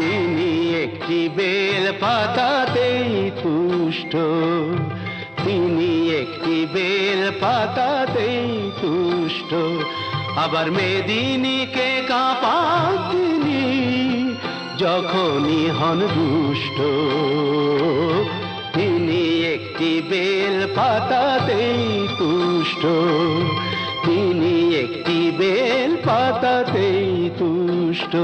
তিনি একটি বেল পাতাতেই তুষ্ট, তিনি একটি বেল পাতাতেই তুষ্ট। আবার মেদিনীকে কাঁপান তিনি যখনই হন দুষ্ট। তিনি একটি বেল পাতাতেই তুষ্ট, তিনি একটি বেল পাতাতেই তুষ্ট।